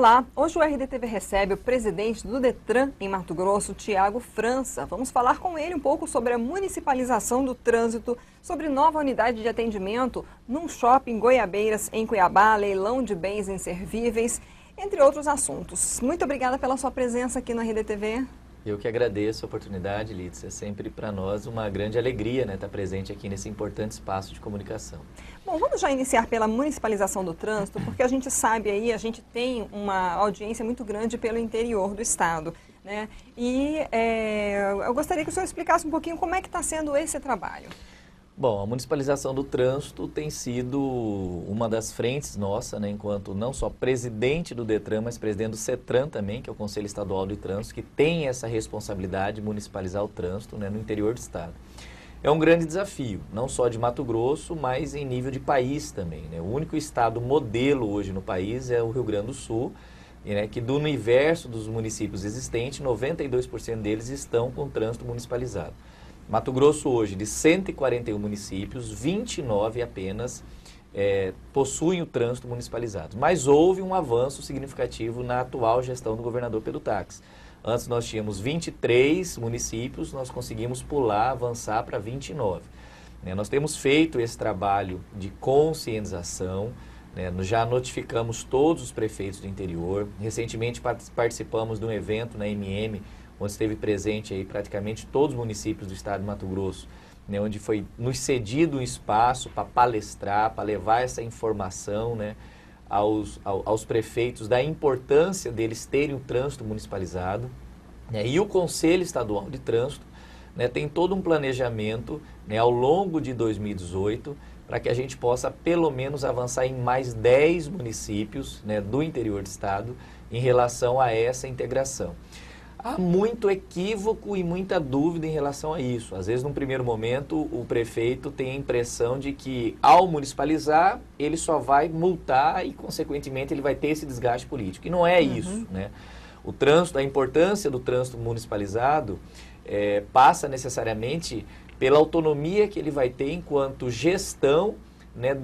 Olá, hoje o RDTV recebe o presidente do Detran em Mato Grosso, Tiago França. Vamos falar com ele um pouco sobre a municipalização do trânsito, sobre nova unidade de atendimento num shopping Goiabeiras, em Cuiabá, leilão de bens inservíveis, entre outros assuntos. Muito obrigada pela sua presença aqui no RDTV. Eu que agradeço a oportunidade, Lides. É sempre para nós uma grande alegria, né, estar presente aqui nesse importante espaço de comunicação. Bom, vamos já iniciar pela municipalização do trânsito, porque a gente sabe aí, a gente tem uma audiência muito grande pelo interior do estado, né? E eu gostaria que o senhor explicasse um pouquinho como é que está sendo esse trabalho. Bom, a municipalização do trânsito tem sido uma das frentes nossa, né, enquanto não só presidente do Detran, mas presidente do CETRAN também, que é o Conselho Estadual de Trânsito, que tem essa responsabilidade de municipalizar o trânsito, né, no interior do estado. É um grande desafio, não só de Mato Grosso, mas em nível de país também, né? O único estado modelo hoje no país é o Rio Grande do Sul, né, que do universo dos municípios existentes, 92% deles estão com trânsito municipalizado. Mato Grosso hoje, de 141 municípios, 29 apenas possuem o trânsito municipalizado. Mas houve um avanço significativo na atual gestão do governador Pedro Taques. Antes nós tínhamos 23 municípios, nós conseguimos pular, avançar para 29. Nós temos feito esse trabalho de conscientização, nós já notificamos todos os prefeitos do interior. Recentemente participamos de um evento na MM, onde esteve presente aí praticamente todos os municípios do estado de Mato Grosso, onde foi nos cedido um espaço para palestrar, para levar essa informação, aos prefeitos da importância deles terem o trânsito municipalizado. E o Conselho Estadual de Trânsito tem todo um planejamento ao longo de 2018 para que a gente possa pelo menos avançar em mais 10 municípios do interior do estado em relação a essa integração. Há muito equívoco e muita dúvida em relação a isso. Às vezes, num primeiro momento, o prefeito tem a impressão de que, ao municipalizar, ele só vai multar e, consequentemente, ele vai ter esse desgaste político. E não é isso, né? O trânsito, a importância do trânsito municipalizado passa necessariamente pela autonomia que ele vai ter enquanto gestão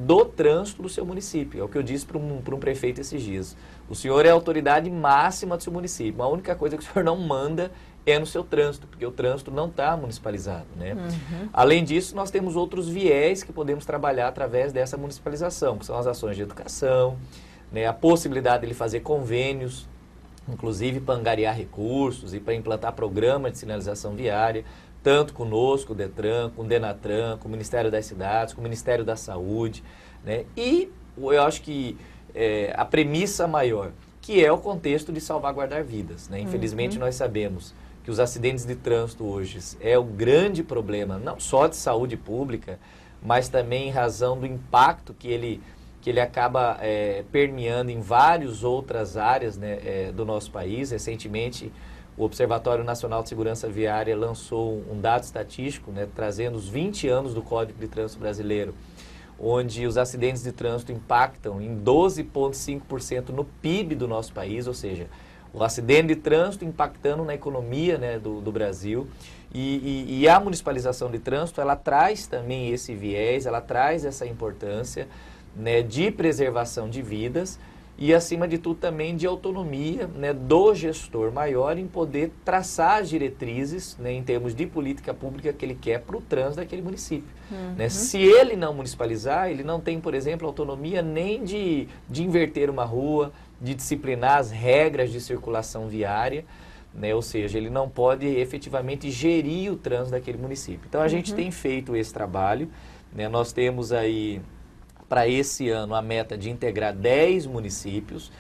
do trânsito do seu município. É o que eu disse para um prefeito esses dias. O senhor é a autoridade máxima do seu município. A única coisa que o senhor não manda é no seu trânsito, porque o trânsito não está municipalizado, né? Além disso, nós temos outros viés que podemos trabalhar através dessa municipalização, que são as ações de educação, a possibilidade de ele fazer convênios, inclusive para angariar recursos e para implantar programas de sinalização viária, tanto conosco, o Detran, com o Denatran, com o Ministério das Cidades, com o Ministério da Saúde, E eu acho que a premissa maior, que é o contexto de salvaguardar vidas, Infelizmente nós sabemos que os acidentes de trânsito hoje é o grande problema, não só de saúde pública, mas também em razão do impacto que ele acaba permeando em várias outras áreas do nosso país. Recentemente, o Observatório Nacional de Segurança Viária lançou um dado estatístico, trazendo os 20 anos do Código de Trânsito Brasileiro, onde os acidentes de trânsito impactam em 12,5% no PIB do nosso país, ou seja, o acidente de trânsito impactando na economia do Brasil. E a municipalização de trânsito, ela traz também esse viés, ela traz essa importância de preservação de vidas e, acima de tudo, também de autonomia do gestor maior em poder traçar as diretrizes em termos de política pública que ele quer para o trânsito daquele município. Se ele não municipalizar, ele não tem, por exemplo, autonomia nem de inverter uma rua, de disciplinar as regras de circulação viária, ou seja, ele não pode efetivamente gerir o trânsito daquele município. Então, a gente tem feito esse trabalho, nós temos aí, para esse ano, a meta de integrar 10 municípios.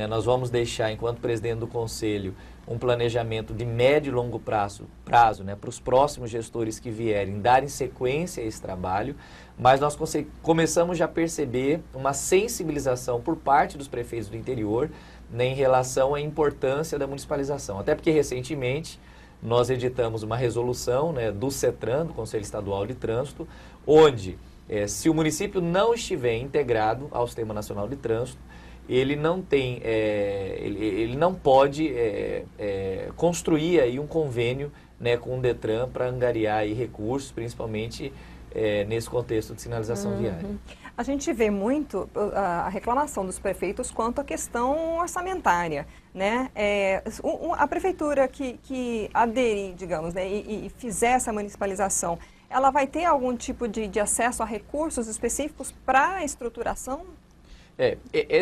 Nós vamos deixar, enquanto presidente do Conselho, um planejamento de médio e longo prazo para os próximos gestores que vierem darem sequência a esse trabalho, mas nós começamos já a perceber uma sensibilização por parte dos prefeitos do interior em relação à importância da municipalização. Até porque, recentemente, nós editamos uma resolução do CETRAN, do Conselho Estadual de Trânsito, onde se o município não estiver integrado ao Sistema Nacional de Trânsito, ele não tem, ele não pode construir aí um convênio com o Detran para angariar aí recursos, principalmente nesse contexto de sinalização viária. A gente vê muito a reclamação dos prefeitos quanto à questão orçamentária, né? A prefeitura que aderir, digamos, né, e fizer essa municipalização, ela vai ter algum tipo de acesso a recursos específicos para a estruturação?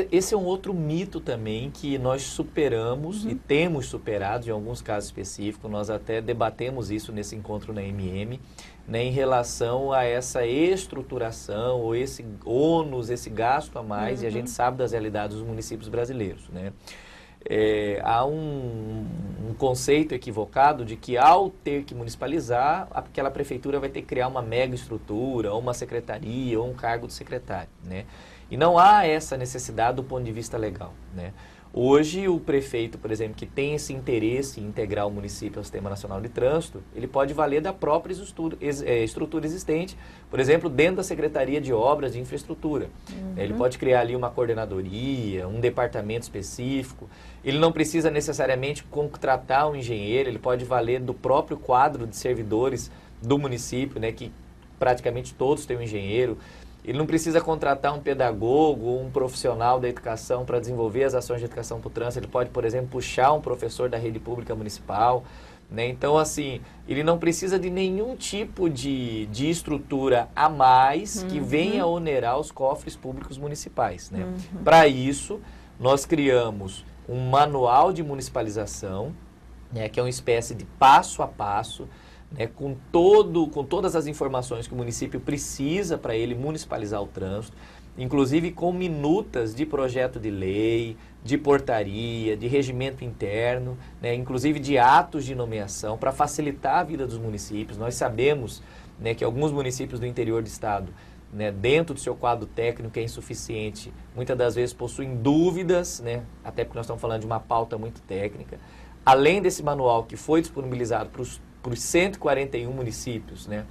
Esse é um outro mito também que nós superamos e temos superado em alguns casos específicos. Nós até debatemos isso nesse encontro na MM, né, em relação a essa estruturação ou esse ônus, esse gasto a mais, e a gente sabe das realidades dos municípios brasileiros, né? Há um conceito equivocado de que ao ter que municipalizar, aquela prefeitura vai ter que criar uma mega estrutura, ou uma secretaria, ou um cargo de secretário, né? E não há essa necessidade do ponto de vista legal, né? Hoje, o prefeito, por exemplo, que tem esse interesse em integrar o município ao Sistema Nacional de Trânsito, ele pode valer da própria estrutura existente, por exemplo, dentro da Secretaria de Obras de Infraestrutura. Ele pode criar ali uma coordenadoria, um departamento específico. Ele não precisa necessariamente contratar um engenheiro, ele pode valer do próprio quadro de servidores do município, né, que praticamente todos têm um engenheiro. Ele não precisa contratar um pedagogo ou um profissional da educação para desenvolver as ações de educação para o trânsito. Ele pode, por exemplo, puxar um professor da rede pública municipal, né? Então, assim, ele não precisa de nenhum tipo de estrutura a mais que venha onerar os cofres públicos municipais, né? Para isso, nós criamos um manual de municipalização, né, que é uma espécie de passo a passo, né, com todas as informações que o município precisa para ele municipalizar o trânsito, inclusive com minutas de projeto de lei, de portaria, de regimento interno, né, inclusive de atos de nomeação, para facilitar a vida dos municípios. Nós sabemos, né, que alguns municípios do interior do estado, né, dentro do seu quadro técnico é insuficiente, muitas das vezes possuem dúvidas, né, até porque nós estamos falando de uma pauta muito técnica. Além desse manual que foi disponibilizado para os 141 municípios, né?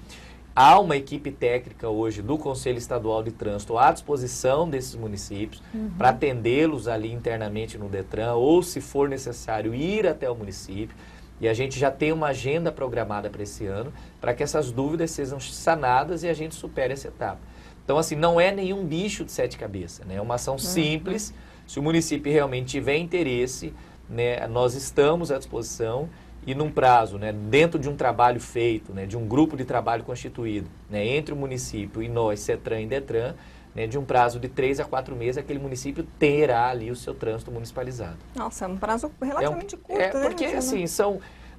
Há uma equipe técnica hoje do Conselho Estadual de Trânsito à disposição desses municípios para atendê-los ali internamente no Detran, ou, se for necessário, ir até o município. E a gente já tem uma agenda programada para esse ano, para que essas dúvidas sejam sanadas e a gente supere essa etapa. Então, assim, não é nenhum bicho de sete cabeças, né? É uma ação simples. Se o município realmente tiver interesse, né, nós estamos à disposição. E num prazo, né, dentro de um trabalho feito, né, de um grupo de trabalho constituído, né, entre o município e nós, CETRAN e DETRAN, né, de um prazo de 3 a 4 meses, aquele município terá ali o seu trânsito municipalizado. Nossa, é um prazo relativamente curto, né? Porque, assim,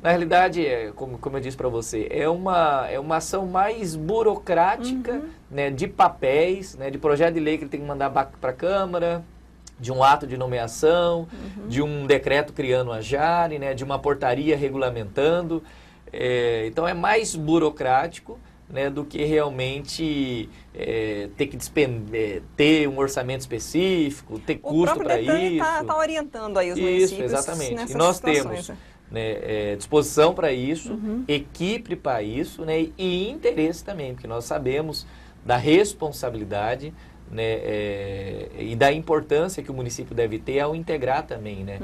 na realidade, como eu disse para você, é uma ação mais burocrática, né, de papéis, né, de projeto de lei que ele tem que mandar para a Câmara, de um ato de nomeação, de um decreto criando a JARE, né, de uma portaria regulamentando. Então, é mais burocrático, né, do que realmente ter que ter um orçamento específico, ter custo para isso. O próprio Detran está orientando aí os municípios. Isso, exatamente. Nessas E nós situações, temos, né, disposição para isso, equipe para isso, né, e interesse também, porque nós sabemos da responsabilidade, né, e da importância que o município deve ter ao integrar também, né?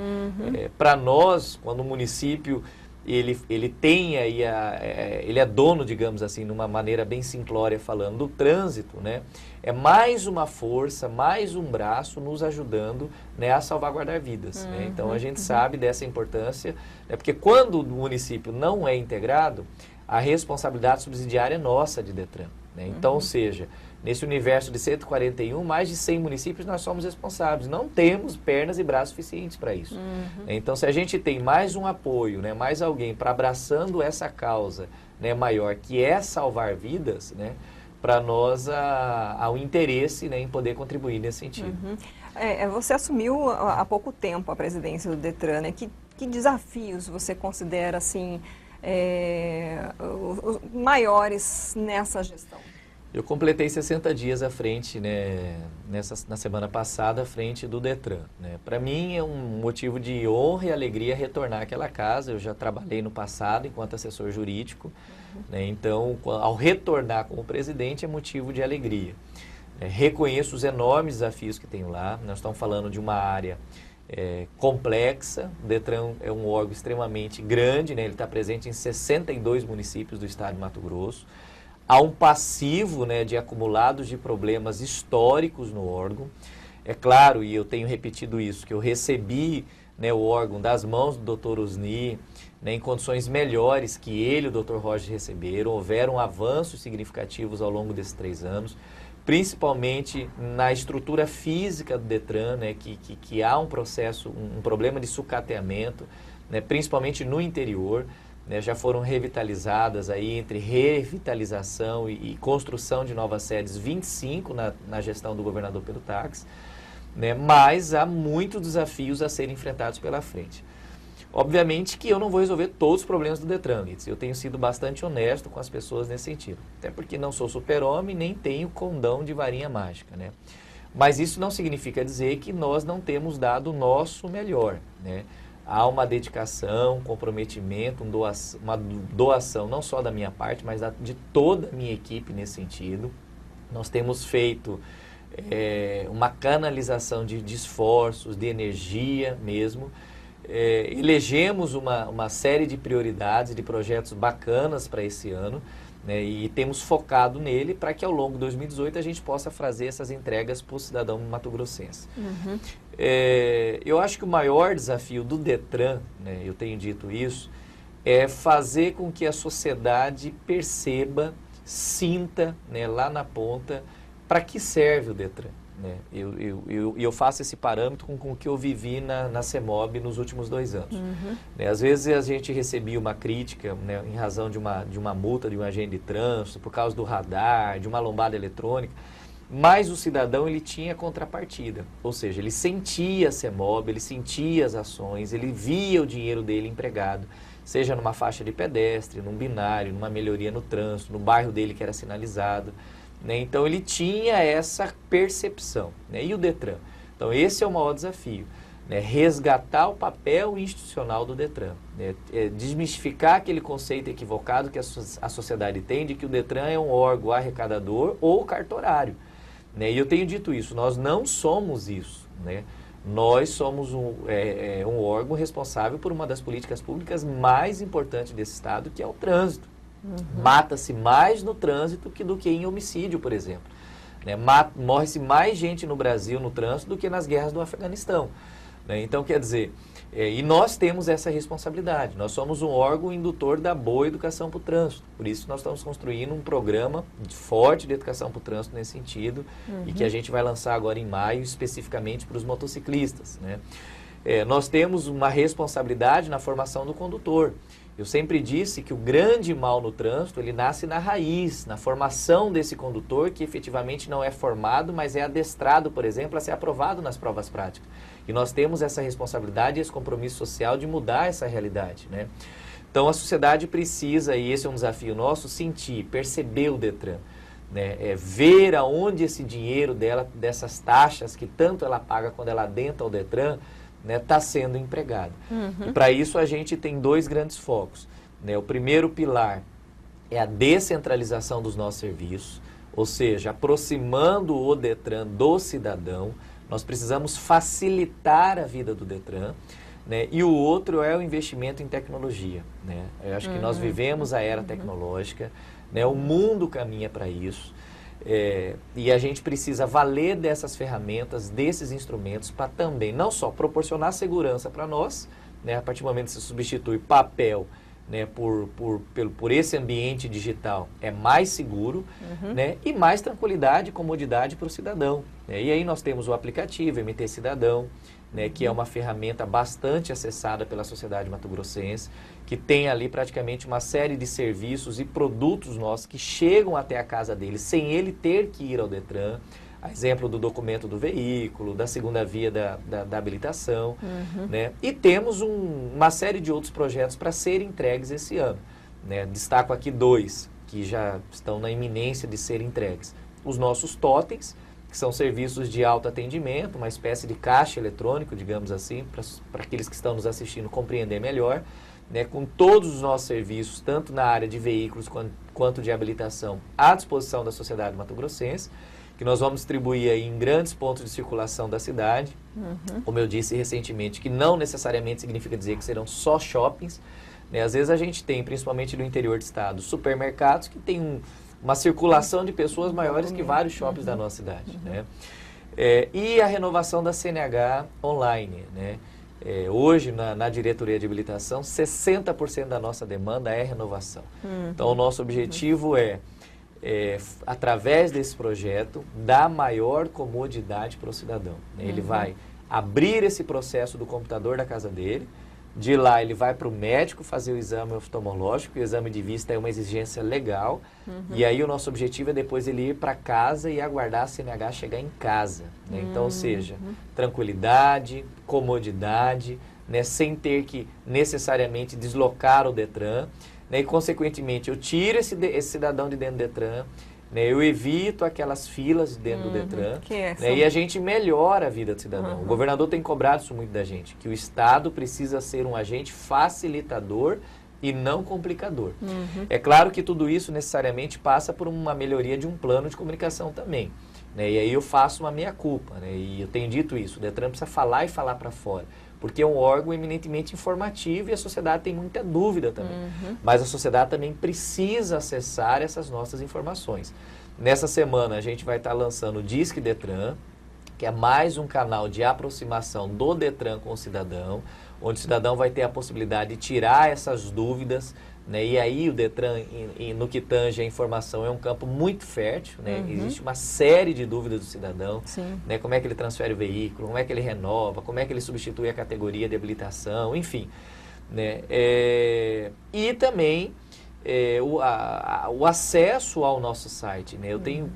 Para nós, quando o município ele tem aí ele é dono, digamos assim, de uma maneira bem simplória falando, do trânsito, né? É mais uma força, mais um braço nos ajudando, né, a salvaguardar vidas, né? Então a gente sabe dessa importância, né, porque quando o município não é integrado, a responsabilidade subsidiária é nossa de Detran, né? Então, ou seja, nesse universo de 141, mais de 100 municípios nós somos responsáveis. Não temos pernas e braços suficientes para isso. Então, se a gente tem mais um apoio, né, mais alguém para abraçando essa causa, né, maior, que é salvar vidas, né, para nós há um interesse, né, em poder contribuir nesse sentido. Você assumiu há pouco tempo a presidência do Detran, né? Que desafios você considera assim, os maiores nessa gestão? Eu completei 60 dias à frente, né, na semana passada, à frente do Detran, né? Para mim é um motivo de honra e alegria retornar àquela casa. Eu já trabalhei no passado enquanto assessor jurídico, né? Então, ao retornar como presidente é motivo de alegria. Reconheço os enormes desafios que tenho lá. Nós estamos falando de uma área complexa. O Detran é um órgão extremamente grande, né? Ele está presente em 62 municípios do estado de Mato Grosso. há um passivo, né, de acumulados de problemas históricos no órgão. É claro, e eu tenho repetido isso, que eu recebi, né, o órgão das mãos do Dr. Osni, né, em condições melhores que ele e o Dr. Roger receberam. Houveram avanços significativos ao longo desses 3 anos, principalmente na estrutura física do Detran, né, que há um processo, um problema de sucateamento, né, principalmente no interior, né, já foram revitalizadas aí, entre revitalização e construção de novas sedes, 25 na gestão do governador Pedro Taques, né, mas há muitos desafios a serem enfrentados pela frente. Obviamente que eu não vou resolver todos os problemas do Detran, eu tenho sido bastante honesto com as pessoas nesse sentido, até porque não sou super-homem, nem tenho condão de varinha mágica, né? Mas isso não significa dizer que nós não temos dado o nosso melhor, né? Há uma dedicação, um comprometimento, uma doação não só da minha parte, mas de toda a minha equipe nesse sentido. Nós temos feito uma canalização de esforços, de energia mesmo. Elegemos uma série de prioridades, de projetos bacanas para esse ano, né, e temos focado nele para que ao longo de 2018 a gente possa fazer essas entregas para o cidadão mato-grossense. Uhum. Eu acho que o maior desafio do Detran, né, eu tenho dito isso, é fazer com que a sociedade perceba, sinta, né, lá na ponta, para que serve o Detran. Né? Eu faço esse parâmetro com o que eu vivi na CEMOB nos últimos 2 anos. Uhum. Né? Às vezes a gente recebia uma crítica, né, em razão de uma multa de um agente de trânsito, por causa do radar, de uma lombada eletrônica, mas o cidadão ele tinha contrapartida, ou seja, ele sentia a CEMOB, ele sentia as ações, ele via o dinheiro dele empregado, seja numa faixa de pedestre, num binário, numa melhoria no trânsito, no bairro dele que era sinalizado. Né? Então ele tinha essa percepção, né? E o Detran? Então esse é o maior desafio, né? Resgatar o papel institucional do Detran, né? Desmistificar aquele conceito equivocado que a sociedade tem de que o Detran é um órgão arrecadador ou cartorário, né? E eu tenho dito isso, nós não somos isso, né? Nós somos um órgão responsável por uma das políticas públicas mais importantes desse estado, que é o trânsito. Uhum. Mata-se mais no trânsito do que em homicídio, por exemplo. Né? Morre-se mais gente no Brasil no trânsito do que nas guerras do Afeganistão. Né? Então, quer dizer, e nós temos essa responsabilidade. Nós somos um órgão indutor da boa educação para o trânsito. Por isso, nós estamos construindo um programa forte de educação para o trânsito nesse sentido, uhum, e que a gente vai lançar agora em maio, especificamente para os motociclistas. Né? Nós temos uma responsabilidade na formação do condutor. Eu sempre disse que o grande mal no trânsito, ele nasce na raiz, na formação desse condutor, que efetivamente não é formado, mas é adestrado, por exemplo, a ser aprovado nas provas práticas. E nós temos essa responsabilidade e esse compromisso social de mudar essa realidade, né? Então a sociedade precisa, e esse é um desafio nosso, sentir, perceber o Detran, né? Ver aonde esse dinheiro dela, dessas taxas que tanto ela paga quando ela adentra o Detran, está sendo empregado. Uhum. E para isso a gente tem 2 grandes focos. Né? O primeiro pilar é a descentralização dos nossos serviços, ou seja, aproximando o Detran do cidadão. Nós precisamos facilitar a vida do Detran. Né? E o outro é o investimento em tecnologia. Né? Eu acho que nós vivemos a era tecnológica, né? O mundo caminha para isso. E a gente precisa valer dessas ferramentas, desses instrumentos, para também não só proporcionar segurança para nós, né, a partir do momento que se substitui papel, né, por esse ambiente digital, é mais seguro, uhum, né, e mais tranquilidade e comodidade para o cidadão. Né? E aí nós temos o aplicativo MT Cidadão, né, que é uma ferramenta bastante acessada pela sociedade mato-grossense, que tem ali praticamente uma série de serviços e produtos nossos que chegam até a casa dele sem ele ter que ir ao Detran, a exemplo do documento do veículo, da segunda via da habilitação, uhum, né? E temos uma série de outros projetos para serem entregues esse ano. Né? Destaco aqui 2, que já estão na iminência de serem entregues. Os nossos totens, que são serviços de autoatendimento, uma espécie de caixa eletrônico, digamos assim, para aqueles que estão nos assistindo compreender melhor, né, com todos os nossos serviços, tanto na área de veículos quanto de habilitação, à disposição da sociedade mato-grossense, que nós vamos distribuir aí em grandes pontos de circulação da cidade, uhum, como eu disse recentemente, que não necessariamente significa dizer que serão só shoppings, né? Às vezes a gente tem, principalmente no interior do estado, supermercados que tem uma circulação de pessoas maiores que vários shoppings da nossa cidade, né? E a renovação da CNH online, né? Hoje, na diretoria de habilitação, 60% da nossa demanda é renovação. Então, o nosso objetivo através desse projeto, dar maior comodidade para o cidadão, né? Ele vai abrir esse processo do computador da casa dele, de lá ele vai para o médico fazer o exame oftalmológico, o exame de vista é uma exigência legal, e aí o nosso objetivo é depois ele ir para casa e aguardar a CNH chegar em casa, né? Então, ou seja, tranquilidade, comodidade, né? Sem ter que necessariamente deslocar o Detran, né? E consequentemente eu tiro esse cidadão de dentro do Detran, né? Eu evito aquelas filas dentro do Detran, né? E a gente melhora a vida do cidadão. O governador tem cobrado isso muito da gente, que o Estado precisa ser um agente facilitador e não complicador. É claro que tudo isso necessariamente passa por uma melhoria de um plano de comunicação também, né? E aí eu faço uma meia-culpa, né? E eu tenho dito isso, o Detran precisa falar e falar para fora, porque é um órgão eminentemente informativo e a sociedade tem muita dúvida também. Mas a sociedade também precisa acessar essas nossas informações. Nessa semana a gente vai estar lançando o Disque Detran, que é mais um canal de aproximação do Detran com o cidadão, onde o cidadão vai ter a possibilidade de tirar essas dúvidas, né? E aí o Detran, no que tange a informação, é um campo muito fértil, né? Existe uma série de dúvidas do cidadão, né? Como é que ele transfere o veículo, como é que ele renova, como é que ele substitui a categoria de habilitação, enfim, né? E também o acesso ao nosso site, né?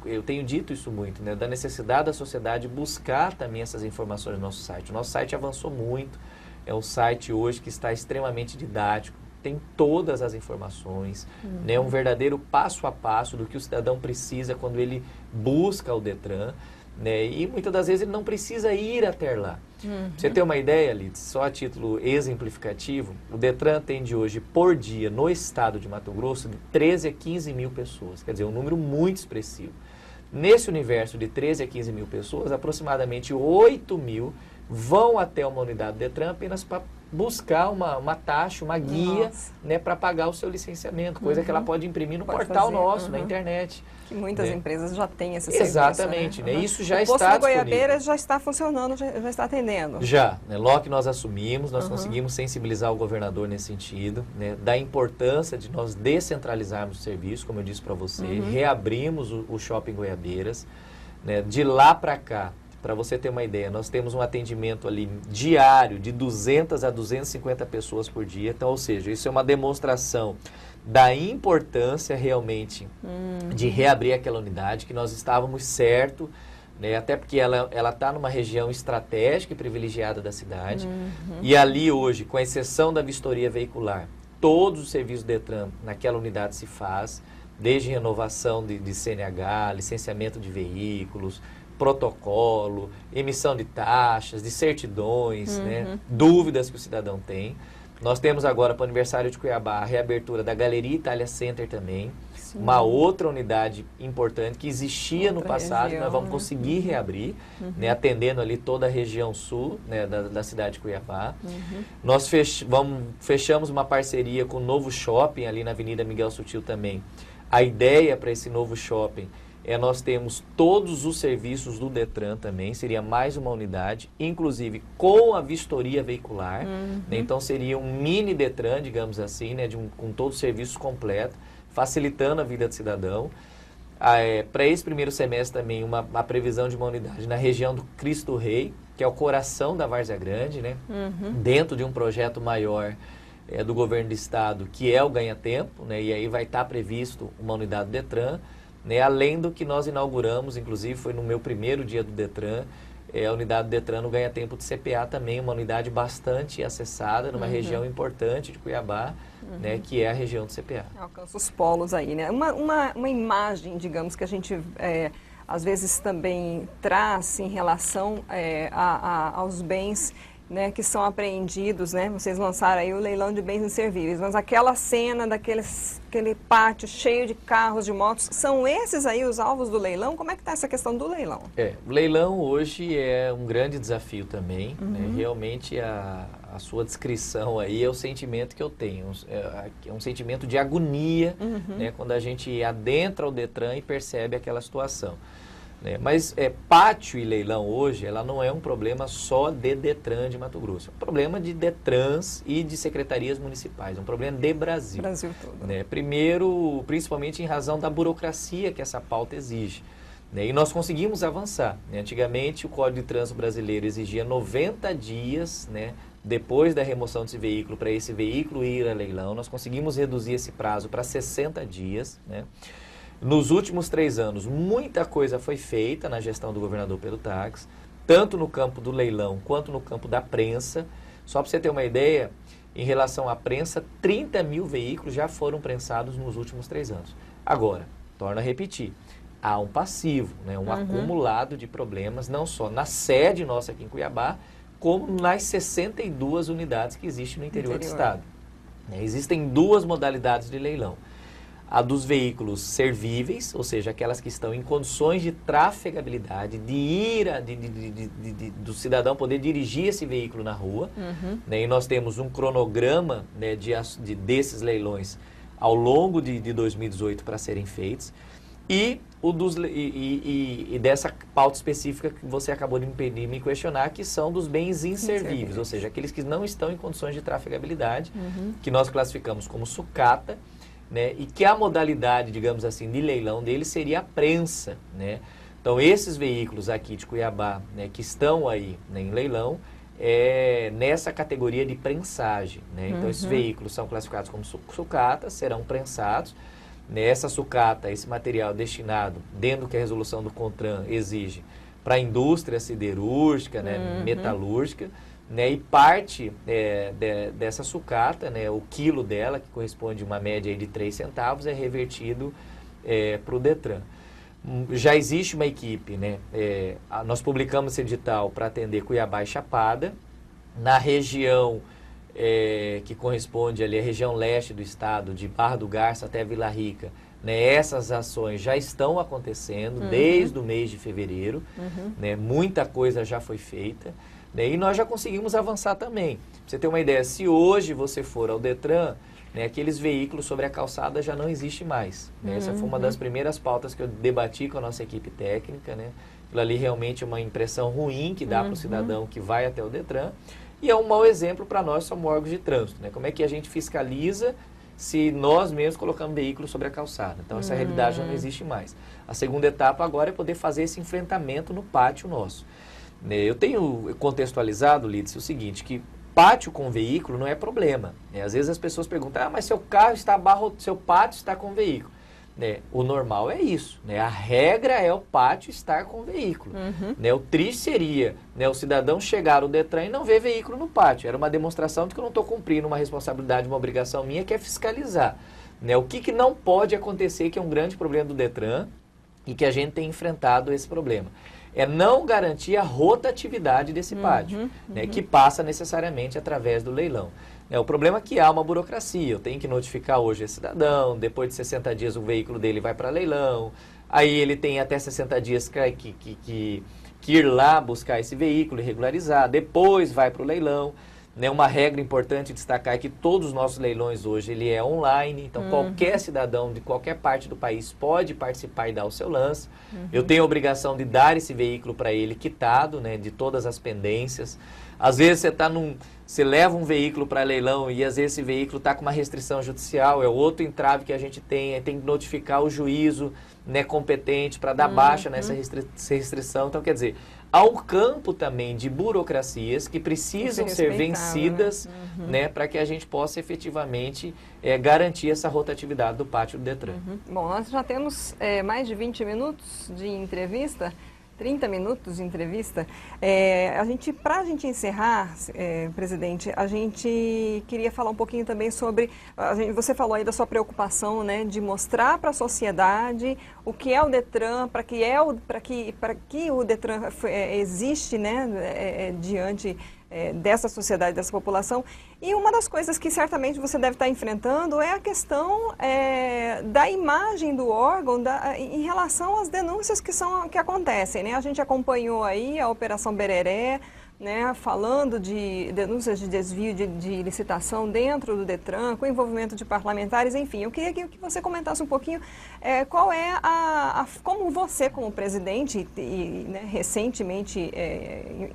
Eu tenho dito isso muito, né? Da necessidade da sociedade buscar também essas informações no nosso site. O nosso site avançou muito, é um site hoje que está extremamente didático, tem todas as informações, né? Um verdadeiro passo a passo do que o cidadão precisa quando ele busca o Detran, né? E muitas das vezes ele não precisa ir até lá. Pra você ter uma ideia, Lides, só a título exemplificativo, o Detran atende hoje por dia no estado de Mato Grosso de 13 a 15 mil pessoas, quer dizer, um número muito expressivo. Nesse universo de 13 a 15 mil pessoas, aproximadamente 8 mil vão até uma unidade do Detran apenas para buscar uma taxa, uma guia, né, para pagar o seu licenciamento, coisa que ela pode imprimir no portal nosso, na internet. Que muitas empresas já têm esse serviço. Exatamente, né? Isso já está disponível. O posto de disponível. Goiabeiras já está funcionando, já está atendendo. Já, né? Logo que nós assumimos, nós conseguimos sensibilizar o governador nesse sentido, né? Da importância de nós descentralizarmos o serviço, como eu disse para você, reabrimos o Shopping Goiabeiras, né? De lá para cá, para você ter uma ideia, nós temos um atendimento ali diário de 200 a 250 pessoas por dia. Então, ou seja, isso é uma demonstração da importância realmente de reabrir aquela unidade, que nós estávamos certo, né? Até porque ela está numa região estratégica e privilegiada da cidade. E ali hoje, com exceção da vistoria veicular, todos os serviços do Detran naquela unidade se faz, desde renovação de CNH, licenciamento de veículos, protocolo, emissão de taxas, de certidões, né? Dúvidas que o cidadão tem. Nós temos agora para o aniversário de Cuiabá a reabertura da Galeria Itália Center também, uma outra unidade importante que existia no passado, nós vamos conseguir reabrir, né? Atendendo ali toda a região sul, né? da cidade de Cuiabá. Nós fechamos uma parceria com o novo shopping ali na Avenida Miguel Sutil também. A ideia para esse novo shopping nós temos todos os serviços do Detran também, seria mais uma unidade, inclusive com a vistoria veicular, né? Então seria um mini Detran, digamos assim, né? Com todos os serviços completos, facilitando a vida do cidadão. Para esse primeiro semestre também, a previsão de uma unidade na região do Cristo Rei, que é o coração da Várzea Grande, né? Dentro de um projeto maior do governo do estado, que é o Ganha Tempo, né? E aí vai estar previsto uma unidade do Detran, né? Além do que nós inauguramos, inclusive foi no meu primeiro dia do Detran, a unidade do Detran no Ganha Tempo de CPA também, uma unidade bastante acessada, numa região importante de Cuiabá, né? Que é a região do CPA. Alcança os polos aí, né? Uma imagem, digamos, que a gente às vezes também traz em relação aos bens né, que são apreendidos, né? Vocês lançaram aí o leilão de bens inservíveis, mas aquela cena aquele pátio cheio de carros, de motos, são esses aí os alvos do leilão? Como é que está essa questão do leilão? O leilão hoje é um grande desafio também, né? Realmente a sua descrição aí é o sentimento que eu tenho, é um sentimento de agonia, né, quando a gente adentra o Detran e percebe aquela situação. Mas pátio e leilão hoje, ela não é um problema só de Detran de Mato Grosso. É um problema de Detrans e de secretarias municipais. É um problema de Brasil. Brasil todo. Primeiro, principalmente em razão da burocracia que essa pauta exige. E nós conseguimos avançar. Antigamente, o Código de Trânsito brasileiro exigia 90 dias, depois da remoção desse veículo, para esse veículo ir a leilão. Nós conseguimos reduzir esse prazo para 60 dias, Nos últimos 3 anos, muita coisa foi feita na gestão do governador Pedro Taques, tanto no campo do leilão quanto no campo da prensa. Só para você ter uma ideia, em relação à prensa, 30 mil veículos já foram prensados nos últimos 3 anos. Agora, torno a repetir, há um passivo, um acumulado de problemas, não só na sede nossa aqui em Cuiabá, como nas 62 unidades que existem no interior do estado. Existem 2 modalidades de leilão. A dos veículos servíveis, ou seja, aquelas que estão em condições de trafegabilidade, do cidadão poder dirigir esse veículo na rua. E nós temos um cronograma desses leilões ao longo de 2018 para serem feitos. E dessa pauta específica que você acabou de me questionar, que são dos bens inservíveis, ou seja, aqueles que não estão em condições de trafegabilidade, que nós classificamos como sucata, e que a modalidade, digamos assim, de leilão deles seria a prensa. Então, esses veículos aqui de Cuiabá, que estão aí em leilão, nessa categoria de prensagem. Então, esses veículos são classificados como sucatas, serão prensados. Essa sucata, esse material destinado, dentro do que a resolução do CONTRAN exige, para a indústria siderúrgica, metalúrgica, e parte dessa sucata, o quilo dela, que corresponde a uma média aí de 3 centavos, é revertido para o Detran. Já existe uma equipe, nós publicamos esse edital para atender Cuiabá e Chapada, na região que corresponde ali à região leste do estado, de Barra do Garça até Vila Rica, essas ações já estão acontecendo desde o mês de fevereiro, muita coisa já foi feita, e nós já conseguimos avançar também. Pra você ter uma ideia, se hoje você for ao Detran, aqueles veículos sobre a calçada já não existem mais. Essa foi uma das primeiras pautas que eu debati com a nossa equipe técnica. Aquilo ali realmente é uma impressão ruim que dá para o cidadão que vai até o Detran. E é um mau exemplo para nós, somos órgãos de trânsito. Como é que a gente fiscaliza se nós mesmos colocamos veículos sobre a calçada? Então, essa realidade já não existe mais. A segunda etapa agora é poder fazer esse enfrentamento no pátio nosso. Eu tenho contextualizado, Lídice, o seguinte, que pátio com veículo não é problema. Às vezes as pessoas perguntam, mas seu carro está abarrotado, seu pátio está com veículo. O normal é isso. A regra é o pátio estar com veículo. O triste seria o cidadão chegar ao Detran e não ver veículo no pátio. Era uma demonstração de que eu não estou cumprindo uma responsabilidade, uma obrigação minha, que é fiscalizar. O que não pode acontecer, que é um grande problema do Detran e que a gente tem enfrentado esse problema, é não garantir a rotatividade desse pátio, que passa necessariamente através do leilão. O problema é que há uma burocracia, eu tenho que notificar hoje esse cidadão, depois de 60 dias o veículo dele vai para leilão, aí ele tem até 60 dias que ir lá buscar esse veículo e regularizar, depois vai para o leilão. Uma regra importante destacar é que todos os nossos leilões hoje ele é online, então qualquer cidadão de qualquer parte do país pode participar e dar o seu lance. Eu tenho a obrigação de dar esse veículo para ele quitado, de todas as pendências. Às vezes você leva um veículo para leilão e às vezes esse veículo está com uma restrição judicial, é outro entrave que a gente tem que notificar o juízo competente para dar baixa nessa restrição. Então, quer dizer, há um campo também de burocracias que precisam ser vencidas, para que a gente possa efetivamente garantir essa rotatividade do pátio do Detran. Bom, nós já temos mais de 20 minutos de entrevista. 30 minutos de entrevista. Para a gente encerrar, presidente, a gente queria falar um pouquinho também sobre, você falou aí da sua preocupação, de mostrar para a sociedade o que é o Detran, para que o Detran existe, diante dessa sociedade, dessa população. E uma das coisas que certamente você deve estar enfrentando é a questão da imagem do órgão em relação às denúncias que acontecem, né? A gente acompanhou aí a Operação Bereré, né, falando de denúncias de desvio de licitação dentro do Detran, com envolvimento de parlamentares, enfim. Eu queria que você comentasse um pouquinho qual é como você, como presidente, né, recentemente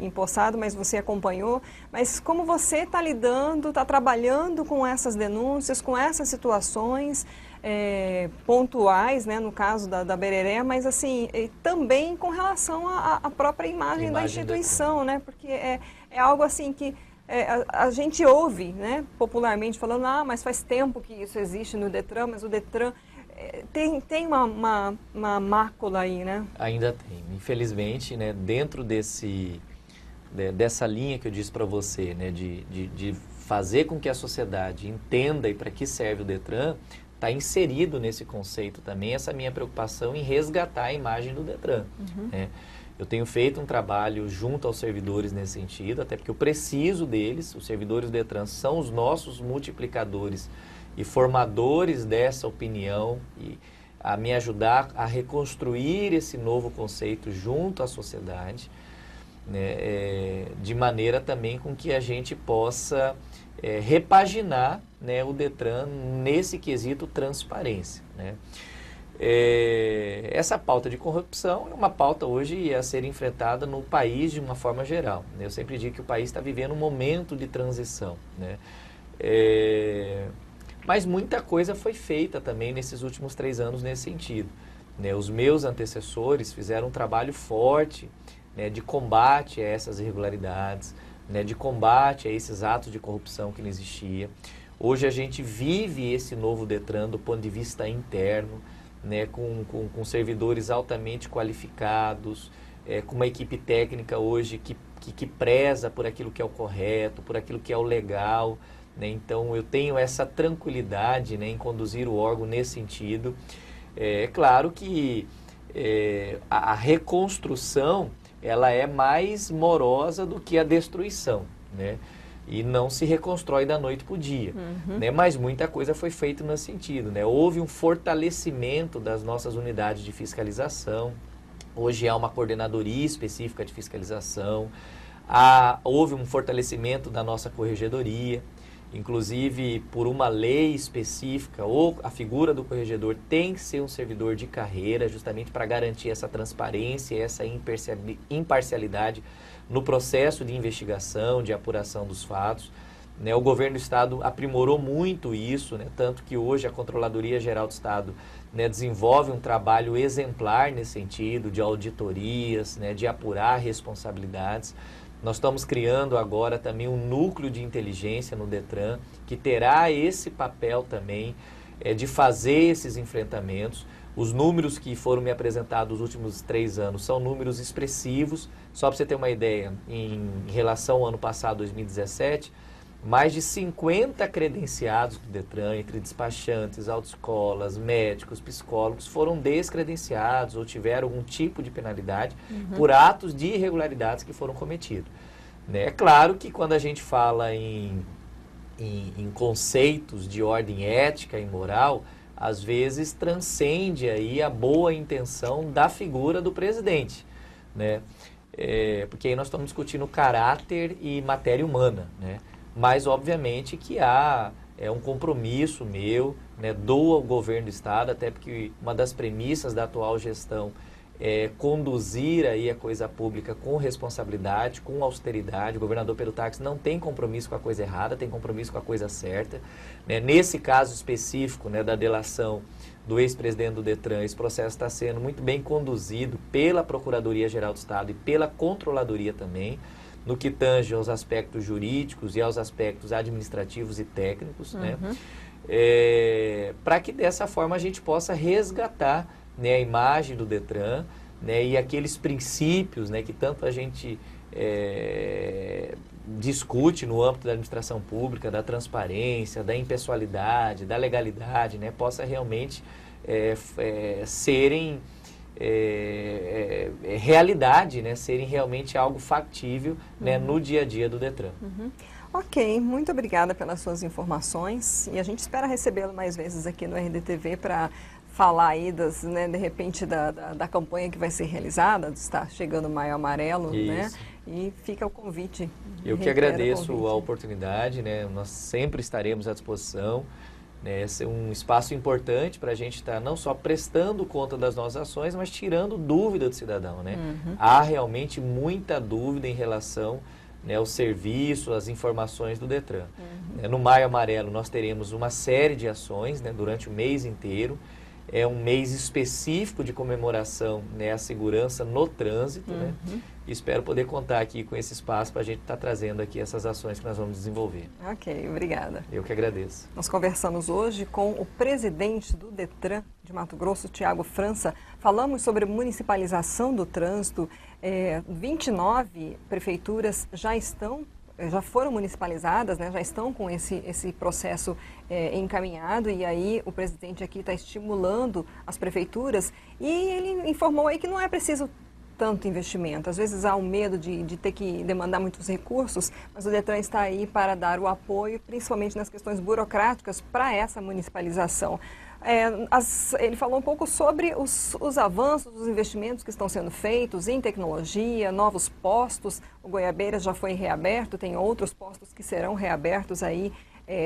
empossado, mas você acompanhou, mas como você está lidando, está trabalhando com essas denúncias, com essas situações pontuais, né, no caso da Bereré, mas assim, também com relação à própria imagem da instituição, né, porque é algo assim que a gente ouve, né, popularmente falando, mas faz tempo que isso existe no Detran, mas o Detran tem uma mácula aí, né? Ainda tem, infelizmente, né, dentro dessa linha que eu disse para você, né, de fazer com que a sociedade entenda e para que serve o Detran, está inserido nesse conceito também essa minha preocupação em resgatar a imagem do Detran. Né? Eu tenho feito um trabalho junto aos servidores nesse sentido, até porque eu preciso deles. Os servidores do Detran são os nossos multiplicadores e formadores dessa opinião e a me ajudar a reconstruir esse novo conceito junto à sociedade, né? De maneira também com que a gente possa repaginar, né, o Detran nesse quesito transparência. Né? Essa pauta de corrupção é uma pauta hoje a ser enfrentada no país de uma forma geral. Né? Eu sempre digo que o país está vivendo um momento de transição. Né? Mas muita coisa foi feita também nesses últimos 3 anos nesse sentido. Né? Os meus antecessores fizeram um trabalho forte, né, de combate a essas irregularidades, né, de combate a esses atos de corrupção que não existia. Hoje a gente vive esse novo Detran do ponto de vista interno, né, com servidores altamente qualificados, com uma equipe técnica hoje que preza por aquilo que é o correto, por aquilo que é o legal. Né? Então eu tenho essa tranquilidade, né, em conduzir o órgão nesse sentido. É claro que a reconstrução ela é mais morosa do que a destruição, né? E não se reconstrói da noite para o dia, né? Mas muita coisa foi feita nesse sentido, né? Houve um fortalecimento das nossas unidades de fiscalização, hoje há uma coordenadoria específica de fiscalização, houve um fortalecimento da nossa corregedoria, inclusive por uma lei específica, ou a figura do corregedor tem que ser um servidor de carreira, justamente para garantir essa transparência, essa imparcialidade no processo de investigação, de apuração dos fatos. Né? O governo do Estado aprimorou muito isso, né? Tanto que hoje a Controladoria Geral do Estado, né, desenvolve um trabalho exemplar nesse sentido, de auditorias, né, de apurar responsabilidades. Nós estamos criando agora também um núcleo de inteligência no Detran, que terá esse papel também de fazer esses enfrentamentos. Os números que foram me apresentados nos últimos 3 anos são números expressivos. Só para você ter uma ideia, em relação ao ano passado, 2017, mais de 50 credenciados do Detran, entre despachantes, autoescolas, médicos, psicólogos, foram descredenciados ou tiveram algum tipo de penalidade por atos de irregularidades que foram cometidos. Né? É claro que quando a gente fala em conceitos de ordem ética e moral, às vezes transcende aí a boa intenção da figura do presidente, né? Porque aí nós estamos discutindo caráter e matéria humana, né? Mas, obviamente, que há um compromisso meu, né, do governo do Estado, até porque uma das premissas da atual gestão é conduzir aí a coisa pública com responsabilidade, com austeridade. O governador Pedro Táxi não tem compromisso com a coisa errada, tem compromisso com a coisa certa. Né? Nesse caso específico, né, da delação do ex-presidente do Detran, esse processo está sendo muito bem conduzido pela Procuradoria-Geral do Estado e pela Controladoria também, no que tange aos aspectos jurídicos e aos aspectos administrativos e técnicos, né? Para que dessa forma a gente possa resgatar, né, a imagem do Detran, né, e aqueles princípios, né, que tanto a gente discute no âmbito da administração pública, da transparência, da impessoalidade, da legalidade, né, possa realmente serem realidade, né, serem realmente algo factível, né, no dia a dia do Detran. Ok, muito obrigada pelas suas informações e a gente espera recebê-lo mais vezes aqui no RDTV para falar aí né, de repente da campanha que vai ser realizada, está chegando o Maio Amarelo, né? E fica o convite. Eu que agradeço a oportunidade, né? Nós sempre estaremos à disposição. Né? Esse é um espaço importante para a gente estar não só prestando conta das nossas ações, mas tirando dúvida do cidadão, né? Há realmente muita dúvida em relação, né, ao serviço, às informações do Detran. No Maio Amarelo nós teremos uma série de ações, né, durante o mês inteiro. É um mês específico de comemoração, né, à segurança no trânsito, né? Espero poder contar aqui com esse espaço para a gente estar trazendo aqui essas ações que nós vamos desenvolver. Ok, obrigada. Eu que agradeço. Nós conversamos hoje com o presidente do Detran de Mato Grosso, Tiago França. Falamos sobre municipalização do trânsito. 29 prefeituras já foram municipalizadas, né, já estão com esse processo encaminhado, e aí o presidente aqui está estimulando as prefeituras, e ele informou aí que não é preciso tanto investimento. Às vezes há um medo de ter que demandar muitos recursos, mas o Detran está aí para dar o apoio, principalmente nas questões burocráticas, para essa municipalização. Ele falou um pouco sobre os avanços, os investimentos que estão sendo feitos em tecnologia, novos postos. O Goiabeiras já foi reaberto, tem outros postos que serão reabertos aí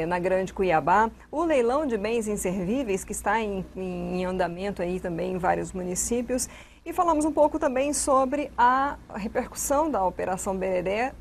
na Grande Cuiabá. O leilão de bens inservíveis, que está em andamento aí também em vários municípios. E falamos um pouco também sobre a repercussão da Operação Bereré,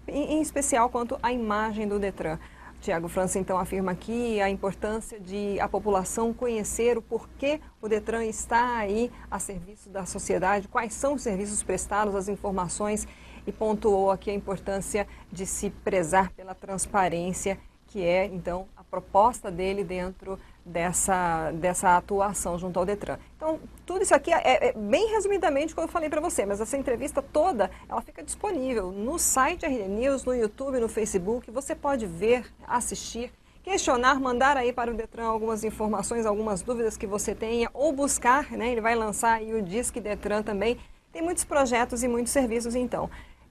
em especial quanto à imagem do Detran. Tiago França, então, afirma aqui a importância de a população conhecer o porquê o Detran está aí a serviço da sociedade, quais são os serviços prestados, as informações, e pontuou aqui a importância de se prezar pela transparência, que é, então, a proposta dele dentro dessa atuação junto ao Detran. Então, tudo isso aqui é bem resumidamente o que eu falei para você, mas essa entrevista toda, ela fica disponível no site RD News, no YouTube, no Facebook. Você pode ver, assistir, questionar, mandar aí para o Detran algumas informações, algumas dúvidas que você tenha, ou buscar, né? Ele vai lançar aí o Disque Detran também. Tem muitos projetos e muitos serviços, então.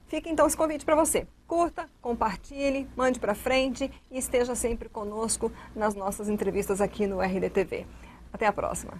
Fica então esse convite para você. Curta, compartilhe, mande para frente e esteja sempre conosco nas nossas entrevistas aqui no RDTV. Até a próxima.